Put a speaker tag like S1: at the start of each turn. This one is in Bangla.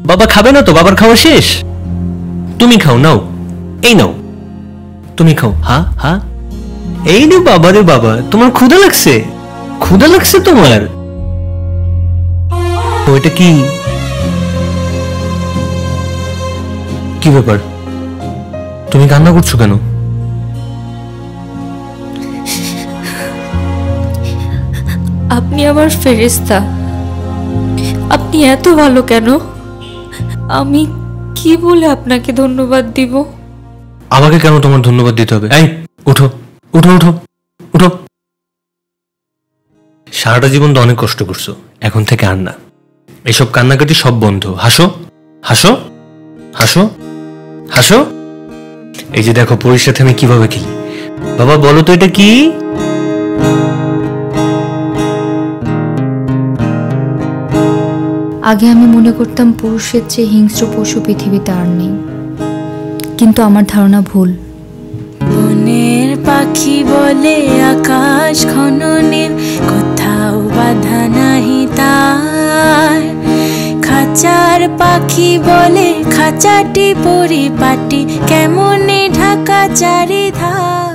S1: বাবা খাবে না তো? বাবার খাওয়া শেষ? তুমি খাও, নাও, এই নাও, তুমি খাও। হ্যাঁ হ্যাঁ, এই রে বাবা রে বাবা, তোমার ক্ষুধা লাগছে? ক্ষুধা লাগছে তোমার? ওইটা কি? কি ব্যাপার, তুমি কান্না করছো কেন?
S2: আপনি আমার ফেরেশতা, আপনি এত ভালো কেন? আমি কি বলে আপনাকে ধন্যবাদ দিব?
S1: আমাকে কেন তোমার ধন্যবাদ দিতে হবে? এই উঠো, উঠো, উঠো, উঠো। সারাটা জীবন তো অনেক কষ্ট করছো, এখন থেকে আর না। এসব কান্নাকাটি সব বন্ধ। হাসো, হাসো, হাসো, হাসো। এই যে দেখো, পরীর সাথে আমি কিভাবে খেলি। বাবা বলো তো এটা কি?
S3: আগে আমি মনে করতাম পুরুষের চেয়ে হিংস্র পশু পৃথিবীতে আর নেই, কিন্তু আমার ধারণা ভুল।
S4: বনের পাখি বলে আকাশ খননের, কোথাও বাধা নাহি তার। খাঁচার পাখি বলে খাঁচাটি পরিপাটি, কেমনে ঢাকা চারিধার।